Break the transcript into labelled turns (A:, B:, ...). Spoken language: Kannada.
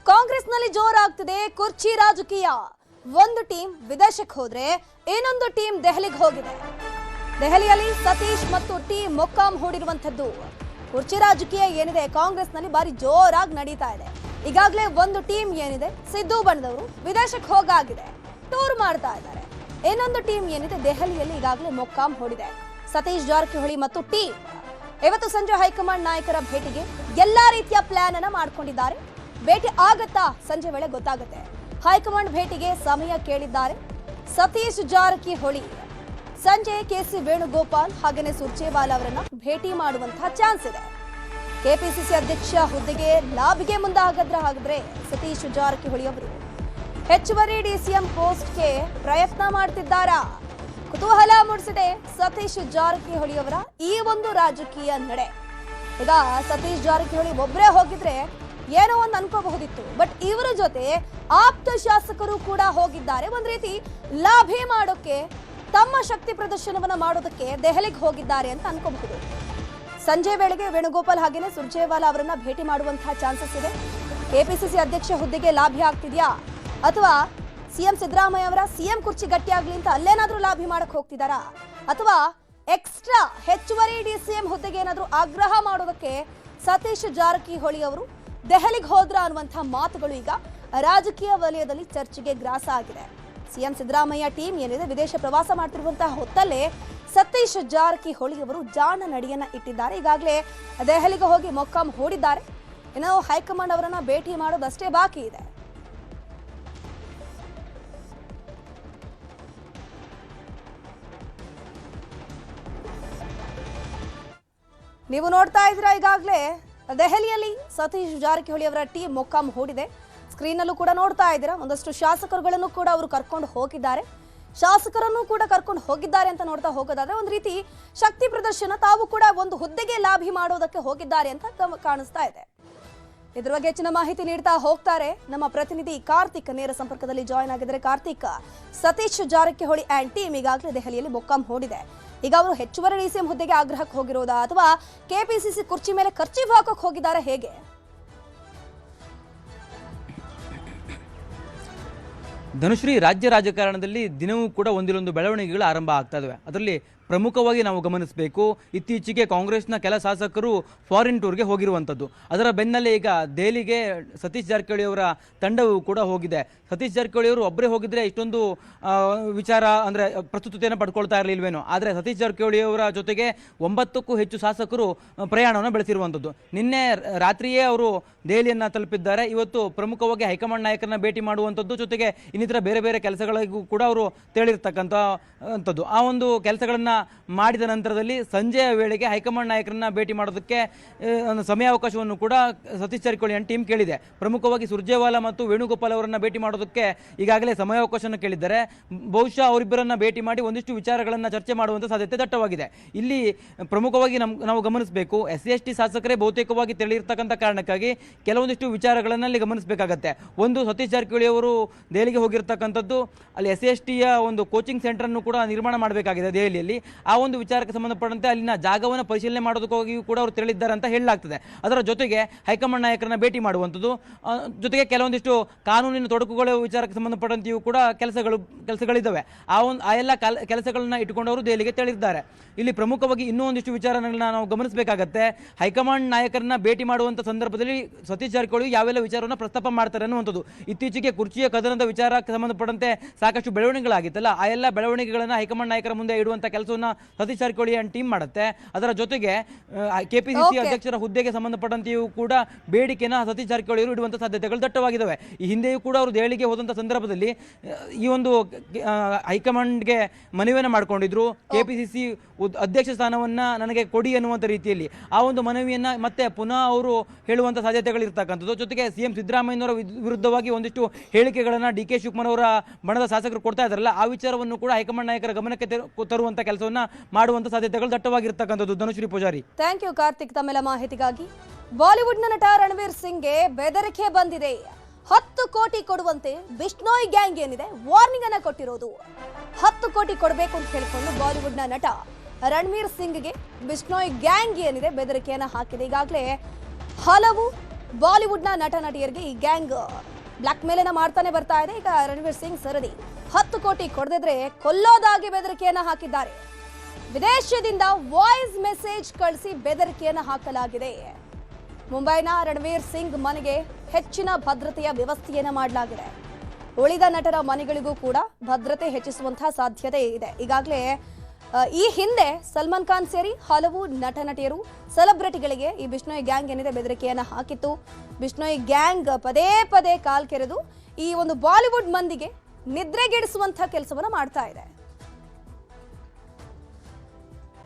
A: ಕಾಂಗ್ರೆಸ್ನಲ್ಲಿ ಜೋರಾಗ್ತಿದೆ ಕುರ್ಚಿ ರಾಜಕೀಯ. ಒಂದು ಟೀಮ್ ವಿದೇಶಕ್ಕೆ ಹೋದ್ರೆ ಇನ್ನೊಂದು ಟೀಮ್ ದೆಹಲಿಗೆ ಹೋಗಿದೆ. ದೆಹಲಿಯಲ್ಲಿ ಸತೀಶ್ ಮತ್ತು ಟೀಮ್ ಮೊಕ್ಕಾಂ ಹೂಡಿರುವಂತದ್ದು. ಕುರ್ಚಿ ರಾಜಕೀಯ ಏನಿದೆ ಕಾಂಗ್ರೆಸ್ನಲ್ಲಿ ಬಾರಿ ಜೋರಾಗಿ ನಡೀತಾ ಇದೆ. ಈಗಾಗಲೇ ಒಂದು ಟೀಮ್ ಏನಿದೆ ಸಿದ್ದು ಬಣದವರು ವಿದೇಶಕ್ಕೆ ಹೋಗಾಗಿದೆ, ಟೂರ್ ಮಾಡ್ತಾ ಇದ್ದಾರೆ. ಇನ್ನೊಂದು ಟೀಮ್ ಏನಿದೆ ದೆಹಲಿಯಲ್ಲಿ ಈಗಾಗಲೇ ಮೊಕ್ಕಾಂ ಹೂಡಿದೆ. ಸತೀಶ್ ಜಾರಕಿಹೊಳಿ ಮತ್ತು ಟೀಮ್ ಇವತ್ತು ಸಂಜೆ ಹೈಕಮಾಂಡ್ ನಾಯಕರ ಭೇಟಿಗೆ ಎಲ್ಲಾ ರೀತಿಯ ಪ್ಲಾನ್ ಅನ್ನ ಮಾಡ್ಕೊಂಡಿದ್ದಾರೆ. ಭೇಟಿ ಆಗತ್ತಾ ಸಂಜೆ ವೇಳೆ ಗೊತ್ತಾಗುತ್ತೆ. ಹೈಕಮಾಂಡ್ ಭೇಟಿಗೆ ಸಮಯ ಕೇಳಿದ್ದಾರೆ ಸತೀಶ್ ಜಾರಕಿಹೊಳಿ. ಸಂಜೆ ಕೆಸಿ ವೇಣುಗೋಪಾಲ್ ಹಾಗೇನೆ ಸುರ್ಜೇವಾಲಾ ಅವರನ್ನ ಭೇಟಿ ಮಾಡುವಂತಹ ಚಾನ್ಸ್ ಇದೆ. ಕೆಪಿಸಿಸಿ ಅಧ್ಯಕ್ಷ ಹುದ್ದೆಗೆ ಲಾಭಿಗೆ ಹಾಗಾದ್ರೆ ಸತೀಶ್ ಜಾರಕಿಹೊಳಿ ಅವರು ಹೆಚ್ಚುವರಿ ಡಿಸಿಎಂ ಪೋಸ್ಟ್ಗೆ ಪ್ರಯತ್ನ ಮಾಡ್ತಿದ್ದಾರಾ? ಕುತೂಹಲ ಮೂಡಿಸಿದೆ ಸತೀಶ್ ಜಾರಕಿಹೊಳಿ ಅವರ ಈ ಒಂದು ರಾಜಕೀಯ ನಡೆ. ಈಗ ಸತೀಶ್ ಜಾರಕಿಹೊಳಿ ಒಬ್ಬರೇ ಹೋಗಿದ್ರೆ ಏನೋ ಒಂದು ಅನ್ಕೋಬಹುದಿತ್ತು, ಬಟ್ ಇವರ ಜೊತೆ ಆಪ್ತ ಶಾಸಕರು ಕೂಡ ಹೋಗಿದ್ದಾರೆ. ಒಂದ್ ರೀತಿ ಲಾಭಿ ಮಾಡೋಕೆ, ತಮ್ಮ ಶಕ್ತಿ ಪ್ರದರ್ಶನವನ್ನ ಮಾಡೋದಕ್ಕೆ ದೆಹಲಿಗೆ ಹೋಗಿದ್ದಾರೆ ಅಂತ ಅನ್ಕೋಬಹುದು. ಸಂಜೆ ವೇಳೆಗೆ ವೇಣುಗೋಪಾಲ್ ಹಾಗೇನೆ ಸುರ್ಜೇವಾಲಾ ಅವರನ್ನ ಭೇಟಿ ಮಾಡುವಂತಹ ಚಾನ್ಸಸ್ ಇದೆ. ಕೆಪಿಸಿಸಿ ಅಧ್ಯಕ್ಷ ಹುದ್ದೆಗೆ ಲಾಭಿ ಆಗ್ತಿದ್ಯಾ, ಅಥವಾ ಸಿಎಂ ಸಿದ್ದರಾಮಯ್ಯ ಅವರ ಸಿಎಂ ಕುರ್ಚಿ ಗಟ್ಟಿಯಾಗ್ಲಿ ಅಂತ ಅಲ್ಲೇನಾದ್ರೂ ಲಾಭಿ ಮಾಡಕ್ ಹೋಗ್ತಿದಾರಾ, ಅಥವಾ ಎಕ್ಸ್ಟ್ರಾ ಹೆಚ್ಚುವರಿ ಡಿಸಿಎಂ ಹುದ್ದೆಗೆ ಏನಾದ್ರೂ ಆಗ್ರಹ ಮಾಡೋದಕ್ಕೆ ಸತೀಶ್ ಜಾರಕಿಹೊಳಿ ಅವರು ದೆಹಲಿಗೆ ಹೋದ್ರ ಅನ್ನುವಂತಹ ಮಾತುಗಳು ಈಗ ರಾಜಕೀಯ ವಲಯದಲ್ಲಿ ಚರ್ಚೆಗೆ ಗ್ರಾಸ ಆಗಿದೆ. ಸಿಎಂ ಸಿದ್ದರಾಮಯ್ಯ ಟೀಮ್ ಏನಿದೆ ವಿದೇಶ ಪ್ರವಾಸ ಮಾಡ್ತಿರುವಂತಹ ಹೊತ್ತಲ್ಲೇ ಸತೀಶ್ ಜಾರಕಿಹೊಳಿ ಅವರು ಜಾಣ ನಡೆಯನ್ನ ಇಟ್ಟಿದ್ದಾರೆ. ಈಗಾಗಲೇ ದೆಹಲಿಗೆ ಹೋಗಿ ಮೊಕ್ಕಾಂ ಹೂಡಿದ್ದಾರೆ. ಇನ್ನು ಹೈಕಮಾಂಡ್ ಅವರನ್ನ ಭೇಟಿ ಮಾಡೋದಷ್ಟೇ ಬಾಕಿ ಇದೆ. ನೀವು ನೋಡ್ತಾ ಇದ್ದೀರಾ, ಈಗಾಗಲೇ ದೆಹಲಿಯಲ್ಲಿ ಸತೀಶ್ ಜಾರಕಿಹೊಳಿ ಅವರ ಟೀಮ್ ಮೊಕ್ಕಾಂ ಹೂಡಿದೆ. ಸ್ಕ್ರೀನ್ ಅಲ್ಲೂ ಕೂಡ ನೋಡ್ತಾ ಇದ್ದೀರಾ, ಒಂದಷ್ಟು ಶಾಸಕರುಗಳನ್ನು ಕೂಡ ಅವರು ಕರ್ಕೊಂಡು ಹೋಗಿದ್ದಾರೆ. ಶಾಸಕರನ್ನು ಕೂಡ ಕರ್ಕೊಂಡು ಹೋಗಿದ್ದಾರೆ ಅಂತ ನೋಡ್ತಾ ಹೋಗೋದಾದ್ರೆ ಒಂದು ರೀತಿ ಶಕ್ತಿ ಪ್ರದರ್ಶನ, ತಾವು ಕೂಡ ಒಂದು ಹುದ್ದೆಗೆ ಲಾಭಿ ಮಾಡೋದಕ್ಕೆ ಹೋಗಿದ್ದಾರೆ ಅಂತ ಕಾಣಿಸ್ತಾ ಇದೆ. ಇದ್ರ ಬಗ್ಗೆ ಹೆಚ್ಚಿನ ಮಾಹಿತಿ ನೀಡ್ತಾ ಹೋಗ್ತಾರೆ ನಮ್ಮ ಪ್ರತಿನಿಧಿ ಕಾರ್ತಿಕ್. ನೇರ ಸಂಪರ್ಕದಲ್ಲಿ ಜಾಯ್ನ್ ಆಗಿದ್ದಾರೆ. ಕಾರ್ತಿಕ್, ಸತೀಶ್ ಜಾರಕಿಹೊಳಿ ಅಂಡ್ ಟೀಮ್ ಈಗಾಗಲೇ ದೆಹಲಿಯಲ್ಲಿ ಮೊಕ್ಕಾಂ ಹೂಡಿದೆ. ಈಗ ಅವರು ಹೆಚ್ಚುವರಿ ಡಿಸಿಎಂ ಹುದ್ದೆಗೆ ಆಗ್ರಹಕ್ಕೆ ಹೋಗಿರೋದಾ, ಅಥವಾ ಕೆಪಿಸಿಸಿ ಕುರ್ಚಿ ಮೇಲೆ ಖರ್ಚು ಹಾಕಕ್ಕೆ ಹೋಗಿದ್ದಾರೆ, ಹೇಗೆ?
B: ಧನುಶ್ರೀ, ರಾಜ್ಯ ರಾಜಕಾರಣದಲ್ಲಿ ದಿನವೂ ಕೂಡ ಒಂದಿಲ್ಲೊಂದು ಬೆಳವಣಿಗೆಗಳು ಆರಂಭ ಆಗ್ತಾ ಇದಾವೆ. ಅದರಲ್ಲಿ ಪ್ರಮುಖವಾಗಿ ನಾವು ಗಮನಿಸಬೇಕು, ಇತ್ತೀಚೆಗೆ ಕಾಂಗ್ರೆಸ್ನ ಕೆಲ ಶಾಸಕರು ಫಾರಿನ್ ಟೂರ್ಗೆ ಹೋಗಿರುವಂಥದ್ದು. ಅದರ ಬೆನ್ನಲ್ಲೇ ಈಗ ದೆಹಲಿಗೆ ಸತೀಶ್ ಜಾರಕಿಹೊಳಿ ಅವರ ತಂಡವು ಕೂಡ ಹೋಗಿದೆ. ಸತೀಶ್ ಜಾರಕಿಹೊಳಿ ಅವರು ಒಬ್ಬರೇ ಹೋಗಿದ್ರೆ ಇಷ್ಟೊಂದು ವಿಚಾರ ಅಂದರೆ ಪ್ರಸ್ತುತತೆಯನ್ನು ಪಡ್ಕೊಳ್ತಾ ಇರಲಿಲ್ವೇನೋ. ಆದರೆ ಸತೀಶ್ ಜಾರಕಿಹೊಳಿ ಅವರ ಜೊತೆಗೆ 9ಕ್ಕೂ ಹೆಚ್ಚು ಶಾಸಕರು ಪ್ರಯಾಣವನ್ನು ಬೆಳೆಸಿರುವಂಥದ್ದು. ನಿನ್ನೆ ರಾತ್ರಿಯೇ ಅವರು ದೆಹಲಿಯನ್ನು ತಲುಪಿದ್ದಾರೆ. ಇವತ್ತು ಪ್ರಮುಖವಾಗಿ ಹೈಕಮಾಂಡ್ ನಾಯಕರನ್ನ ಭೇಟಿ ಮಾಡುವಂಥದ್ದು, ಜೊತೆಗೆ ಇನ್ನಿತರ ಬೇರೆ ಬೇರೆ ಕೆಲಸಗಳಿಗೂ ಕೂಡ ಅವರು ತೆರಳಿರ್ತಕ್ಕಂಥದ್ದು. ಆ ಒಂದು ಕೆಲಸಗಳನ್ನು ಮಾಡಿದ ನಂತರದಲ್ಲಿ ಸಂಜೆಯ ವೇಳೆಗೆ ಹೈಕಮಾಂಡ್ ನಾಯಕರನ್ನ ಭೇಟಿ ಮಾಡೋದಕ್ಕೆ ಸಮಯಾವಕಾಶವನ್ನು ಕೂಡ ಸತೀಶ್ ಜಾರಕಿಹೊಳಿ ಟೀಮ್ ಕೇಳಿದೆ. ಪ್ರಮುಖವಾಗಿ ಸುರ್ಜೇವಾಲಾ ಮತ್ತು ವೇಣುಗೋಪಾಲ್ ಅವರನ್ನ ಭೇಟಿ ಮಾಡೋದಕ್ಕೆ ಈಗಾಗಲೇ ಸಮಯಾವಕಾಶವನ್ನು ಕೇಳಿದ್ದಾರೆ. ಬಹುಶಃ ಅವರಿಬ್ಬರನ್ನ ಭೇಟಿ ಮಾಡಿ ಒಂದಿಷ್ಟು ವಿಚಾರಗಳನ್ನು ಚರ್ಚೆ ಮಾಡುವಂಥ ಸಾಧ್ಯತೆ ದಟ್ಟವಾಗಿದೆ. ಇಲ್ಲಿ ಪ್ರಮುಖವಾಗಿ ನಾವು ಗಮನಿಸಬೇಕು, SC/ST ಶಾಸಕರೇ ಬಹುತೇಕವಾಗಿ ತೆರಳಿರ್ತಕ್ಕಂಥ ಕಾರಣಕ್ಕಾಗಿ ಕೆಲವೊಂದಿಷ್ಟು ವಿಚಾರಗಳನ್ನು ಅಲ್ಲಿ ಗಮನಿಸಬೇಕಾಗತ್ತೆ. ಒಂದು, ಸತೀಶ್ ಜಾರಕಿಹೊಳಿ ಅವರು ದೆಹಲಿಗೆ ಹೋಗಿರ್ತಕ್ಕಂಥದ್ದು, ಅಲ್ಲಿ SC/STಯ ಒಂದು ಕೋಚಿಂಗ್ ಸೆಂಟರ್ ಅನ್ನು ಕೂಡ ನಿರ್ಮಾಣ ಮಾಡಬೇಕಾಗಿದೆ ದೆಹಲಿಯಲ್ಲಿ. ಆ ಒಂದು ವಿಚಾರಕ್ಕೆ ಸಂಬಂಧಪಟ್ಟಂತೆ ಅಲ್ಲಿನ ಜಾಗವನ್ನು ಪರಿಶೀಲನೆ ಮಾಡೋದಕ್ಕಾಗಿಯೂ ಕೂಡ ಅವರು ತೆರಳಿದ್ದಾರೆ ಅಂತ ಹೇಳಲಾಗ್ತದೆ. ಅದರ ಜೊತೆಗೆ ಹೈಕಮಾಂಡ್ ನಾಯಕರನ್ನ ಭೇಟಿ ಮಾಡುವಂಥದ್ದು, ಜೊತೆಗೆ ಕೆಲವೊಂದಿಷ್ಟು ಕಾನೂನಿನ ತೊಡಕುಗಳ ವಿಚಾರಕ್ಕೆ ಸಂಬಂಧಪಟ್ಟಂತೆಯೂ ಕೂಡ ಕೆಲಸಗಳಿದ್ದಾವೆ. ಆ ಎಲ್ಲ ಕೆಲಸಗಳನ್ನ ಇಟ್ಟುಕೊಂಡು ಅವರು ದೆಹಲಿಗೆ ತೆರಳಿದ್ದಾರೆ. ಇಲ್ಲಿ ಪ್ರಮುಖವಾಗಿ ಇನ್ನೂ ಒಂದಿಷ್ಟು ವಿಚಾರಗಳನ್ನ ನಾವು ಗಮನಿಸಬೇಕಾಗತ್ತೆ. ಹೈಕಮಾಂಡ್ ನಾಯಕರನ್ನ ಭೇಟಿ ಮಾಡುವಂಥ ಸಂದರ್ಭದಲ್ಲಿ ಸತೀಶ್ ಜಾರಕಿಹೊಳಿ ಯಾವೆಲ್ಲ ವಿಚಾರವನ್ನು ಪ್ರಸ್ತಾಪ ಮಾಡ್ತಾರೆ ಅನ್ನುವಂಥದ್ದು. ಇತ್ತೀಚೆಗೆ ಕುರ್ಚಿಯ ಕದನದ ವಿಚಾರಕ್ಕೆ ಸಂಬಂಧಪಟ್ಟಂತೆ ಸಾಕಷ್ಟು ಬೆಳವಣಿಗೆಗಳಾಗಿತ್ತಲ್ಲ, ಆ ಎಲ್ಲ ಬೆಳವಣಿಗೆಗಳನ್ನು ಹೈಕಮಾಂಡ್ ನಾಯಕರ ಮುಂದೆ ಇಡುವಂಥ ಕೆಲಸವನ್ನು ಸತೀಶ್ ಜಾರಕಿಹೊಳಿ ಟೀಮ್ ಮಾಡುತ್ತೆ. ಅದರ ಜೊತೆಗೆ ಕೆಪಿಸಿಸಿ ಅಧ್ಯಕ್ಷರ ಹುದ್ದೆಗೆ ಸಂಬಂಧಪಟ್ಟಂತೆಯೂ ಕೂಡ ಬೇಡಿಕೆನ ಸತೀಶ್ ಜಾರಕಿಹೊಳಿ ಅವರು ಇಡುವಂಥ ಸಾಧ್ಯತೆಗಳು ದಟ್ಟವಾಗಿದ್ದಾವೆ. ಈ ಹಿಂದೆಯೂ ಕೂಡ ಅವರು ದೆಹಲಿಗೆ ಹೋದಂಥ ಸಂದರ್ಭದಲ್ಲಿ ಈ ಒಂದು ಹೈಕಮಾಂಡ್ಗೆ ಮನವಿಯನ್ನು ಮಾಡಿಕೊಂಡಿದ್ರು. ಕೆಪಿಸಿಸಿ ಅಧ್ಯಕ್ಷ ಸ್ಥಾನವನ್ನ ನನಗೆ ಕೊಡಿ ಅನ್ನುವಂಥ ರೀತಿಯಲ್ಲಿ ಆ ಒಂದು ಮನವಿಯನ್ನ ಮತ್ತೆ ಪುನಃ ಅವರು ಹೇಳುವಂಥ ಸಾಧ್ಯತೆಗಳಿರ್ತಕ್ಕಂಥದ್ದು. ಜೊತೆಗೆ ಸಿಎಂ ಸಿದ್ದರಾಮಯ್ಯನವರ ವಿರುದ್ಧವಾಗಿ ಒಂದಿಷ್ಟು ಹೇಳಿಕೆಗಳನ್ನ DK ಶಿವಕುಮಾರ್ ಅವರ ಬಣದ ಶಾಸಕರು ಕೊಡ್ತಾ ಇದ್ದಾರಲ್ಲ, ಆ ವಿಚಾರವನ್ನು ಕೂಡ ಹೈಕಮಾಂಡ್ ನಾಯಕರ ಗಮನಕ್ಕೆ ತರುವಂತ ಕೆಲಸವನ್ನ ಮಾಡುವಂತ ಸಾಧ್ಯತೆಗಳು ದಟ್ಟವಾಗಿರ್ತಕ್ಕಂಥದ್ದು. ಧನುಶ್ರೀ ಪೂಜಾರಿ,
A: ಥ್ಯಾಂಕ್ ಯು ಕಾರ್ತಿಕ್ ತಮ್ಮೆಲ್ಲ ಮಾಹಿತಿಗಾಗಿ. ಬಾಲಿವುಡ್ನ ನಟ ರಣವೀರ್ ಸಿಂಗ್ಗೆ ಬೆದರಿಕೆ ಬಂದಿದೆ. 10 ಕೋಟಿ ಕೊಡುವಂತೆ ಬಿಷ್ಣೋಯ್ ಗ್ಯಾಂಗ್ ಏನಿದೆ ವಾರ್ನಿಂಗ್ ಅನ್ನ ಕೊಟ್ಟಿರೋದು. 10 ಕೋಟಿ ಕೊಡಬೇಕು ಅಂತ ಹೇಳಿಕೊಂಡು ಬಾಲಿವುಡ್ನ ನಟ ರಣವೀರ್ ಸಿಂಗ್ಗೆ ಬಿಷ್ಣೋಯ್ ಗ್ಯಾಂಗ್ ಏನಿದೆ ಬೆದರಿಕೆಯನ್ನ ಹಾಕಿದೆ. ಈಗಾಗಲೇ ಹಲವು ಬಾಲಿವುಡ್ನ ನಟ ನಟಿಯರಿಗೆ ಈ ಗ್ಯಾಂಗ್ ಬ್ಲಾಕ್ ಮೇಲನ್ನ ಮಾಡ್ತಾನೆ ಬರ್ತಾ ಇದೆ. ಈಗ ರಣವೀರ್ ಸಿಂಗ್ ಸರದಿ 10 ಕೋಟಿ ಕೊಡದಿದ್ರೆ ಕೊಲ್ಲೋದಾಗಿ ಬೆದರಿಕೆಯನ್ನ ಹಾಕಿದ್ದಾರೆ. ವಿದೇಶದಿಂದ ವಾಯ್ಸ್ ಮೆಸೇಜ್ ಕಳಿಸಿ ಬೆದರಿಕೆಯನ್ನ ಹಾಕಲಾಗಿದೆ. ಮುಂಬೈನ ರಣವೀರ್ ಸಿಂಗ್ ಮನೆಗೆ ಹೆಚ್ಚಿನ ಭದ್ರತೆಯ ವ್ಯವಸ್ಥೆಯನ್ನ ಮಾಡಲಾಗಿದೆ. ಉಳಿದ ನಟರ ಮನೆಗಳಿಗೂ ಕೂಡ ಭದ್ರತೆ ಹೆಚ್ಚಿಸುವಂತಹ ಸಾಧ್ಯತೆ ಇದೆ. ಈಗಾಗಲೇ ಈ ಹಿಂದೆ ಸಲ್ಮಾನ್ ಖಾನ್ ಸೇರಿ ಹಲವು ನಟ ನಟಿಯರು ಸೆಲೆಬ್ರಿಟಿಗಳಿಗೆ ಈ ಬಿಷ್ಣೋಯ್ ಗ್ಯಾಂಗ್ ಏನಿದೆ ಬೆದರಿಕೆಯನ್ನ ಹಾಕಿತ್ತು. ಬಿಷ್ಣೋಯ್ ಗ್ಯಾಂಗ್ ಪದೇ ಪದೇ ಕಾಲ್ ಕೆರೆದು ಈ ಒಂದು ಬಾಲಿವುಡ್ ಮಂದಿಗೆ ನಿದ್ರೆಗೆಡಿಸುವಂತಹ ಕೆಲಸವನ್ನ ಮಾಡ್ತಾ ಇದೆ.